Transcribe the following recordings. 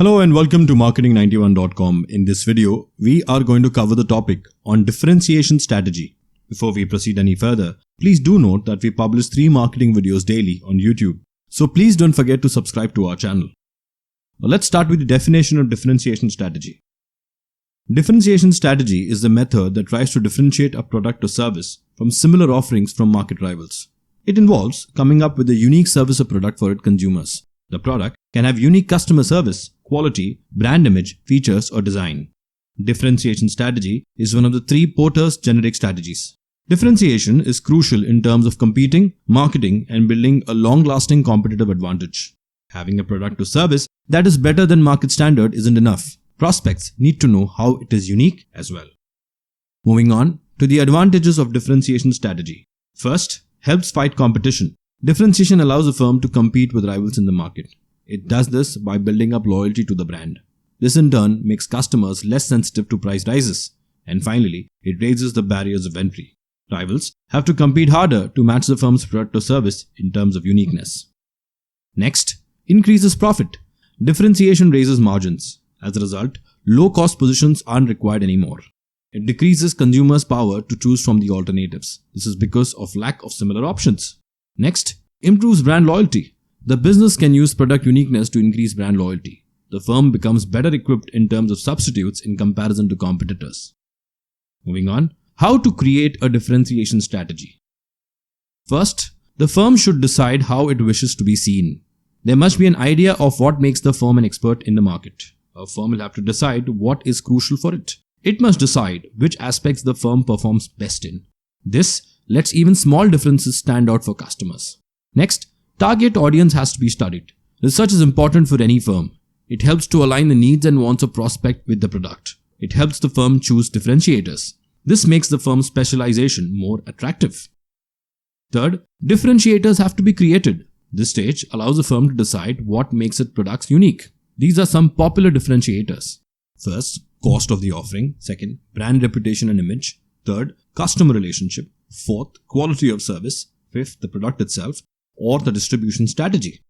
Hello and welcome to marketing91.com. In this video, we are going to cover the topic on differentiation strategy. Before we proceed any further, please do note that we publish 3 marketing videos daily on YouTube. So please don't forget to subscribe to our channel. Now let's start with the definition of differentiation strategy. Differentiation strategy is the method that tries to differentiate a product or service from similar offerings from market rivals. It involves coming up with a unique service or product for its consumers. The product can have unique customer service, quality, brand image, features, or design. Differentiation strategy is one of the 3 Porter's generic strategies. Differentiation is crucial in terms of competing, marketing, and building a long-lasting competitive advantage. Having a product or service that is better than market standard isn't enough. Prospects need to know how it is unique as well. Moving on to the advantages of differentiation strategy. First, helps fight competition. Differentiation allows a firm to compete with rivals in the market. It does this by building up loyalty to the brand. This in turn makes customers less sensitive to price rises. And finally, it raises the barriers of entry. Rivals have to compete harder to match the firm's product or service in terms of uniqueness. Next, increases profit. Differentiation raises margins. As a result, low-cost positions aren't required anymore. It decreases consumers' power to choose from the alternatives. This is because of lack of similar options. Next, improves brand loyalty. The business can use product uniqueness to increase brand loyalty. The firm becomes better equipped in terms of substitutes in comparison to competitors. Moving on, how to create a differentiation strategy. First, the firm should decide how it wishes to be seen. There must be an idea of what makes the firm an expert in the market. A firm will have to decide what is crucial for it. It must decide which aspects the firm performs best in. This lets even small differences stand out for customers. Next, target audience has to be studied. Research is important for any firm. It helps to align the needs and wants of prospect with the product. It helps the firm choose differentiators. This makes the firm's specialization more attractive. Third, differentiators have to be created. This stage allows the firm to decide what makes its products unique. These are some popular differentiators. First, cost of the offering. Second, brand reputation and image. Third, customer relationship. Fourth, quality of service. Fifth, the product itself or the distribution strategy.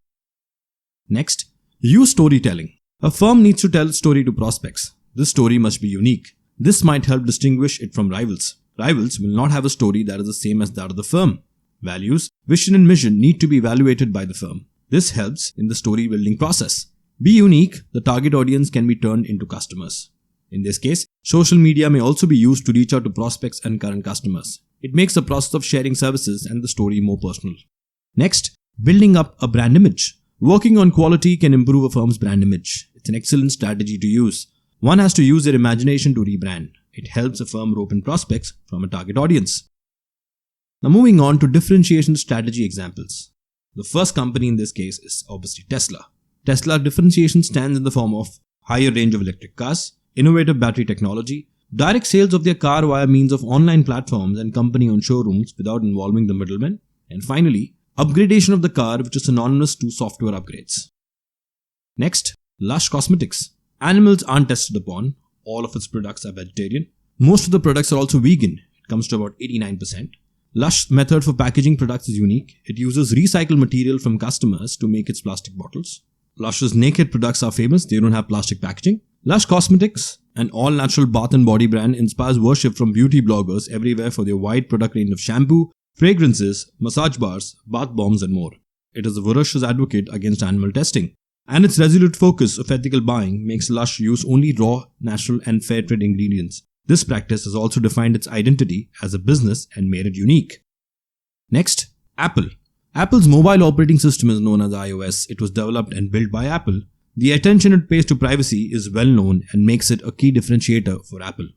Next, use storytelling. A firm needs to tell its story to prospects. This story must be unique. This might help distinguish it from rivals. Rivals will not have a story that is the same as that of the firm. Values, vision and mission need to be evaluated by the firm. This helps in the story building process. Be unique, the target audience can be turned into customers. In this case, social media may also be used to reach out to prospects and current customers. It makes the process of sharing services and the story more personal. Next, building up a brand image. Working on quality can improve a firm's brand image. It's an excellent strategy to use. One has to use their imagination to rebrand. It helps a firm rope in prospects from a target audience. Now moving on to differentiation strategy examples. The first company in this case is obviously Tesla. Tesla differentiation stands in the form of higher range of electric cars, innovative battery technology, direct sales of their car via means of online platforms and company-owned showrooms without involving the middlemen, and finally, upgradation of the car which is synonymous to software upgrades. Next, Lush Cosmetics. Animals aren't tested upon. All of its products are vegetarian. Most of the products are also vegan. It comes to about 89%. Lush's method for packaging products is unique. It uses recycled material from customers to make its plastic bottles. Lush's naked products are famous. They don't have plastic packaging. Lush Cosmetics, an all-natural bath and body brand, inspires worship from beauty bloggers everywhere for their wide product range of shampoo, fragrances, massage bars, bath bombs and more. It is a voracious advocate against animal testing. And its resolute focus of ethical buying makes Lush use only raw, natural and fair trade ingredients. This practice has also defined its identity as a business and made it unique. Next, Apple. Apple's mobile operating system is known as iOS. It was developed and built by Apple. The attention it pays to privacy is well known and makes it a key differentiator for Apple.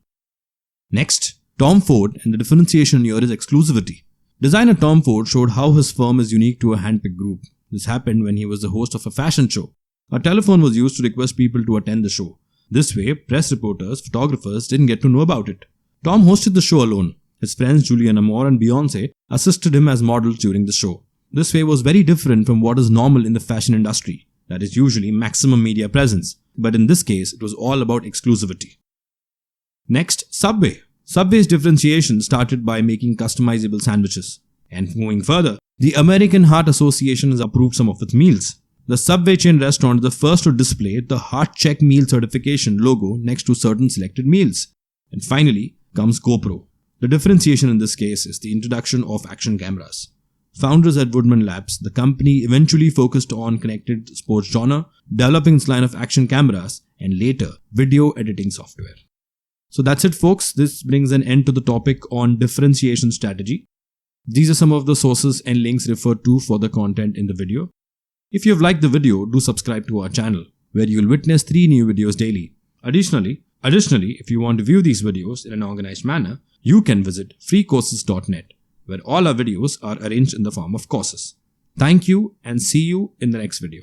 Next, Tom Ford, and the differentiation here is exclusivity. Designer Tom Ford showed how his firm is unique to a handpicked group. This happened when he was the host of a fashion show. A telephone was used to request people to attend the show. This way, press reporters, photographers didn't get to know about it. Tom hosted the show alone. His friends Julianne Moore and Beyonce assisted him as models during the show. This way was very different from what is normal in the fashion industry. That is usually maximum media presence. But in this case, it was all about exclusivity. Next, Subway. Subway's differentiation started by making customizable sandwiches. And moving further, the American Heart Association has approved some of its meals. The Subway chain restaurant is the first to display the Heart Check Meal certification logo next to certain selected meals. And finally comes Gopro. The differentiation in this case is the introduction of action cameras. Founders at Woodman Labs, the company eventually focused on connected sports genre, developing its line of action cameras and later video editing software. So that's it, folks. This brings an end to the topic on differentiation strategy. These are some of the sources and links referred to for the content in the video. If you've liked the video, do subscribe to our channel, where you'll witness 3 new videos daily. Additionally, if you want to view these videos in an organized manner, you can visit freecourses.net, where all our videos are arranged in the form of courses. Thank you and see you in the next video.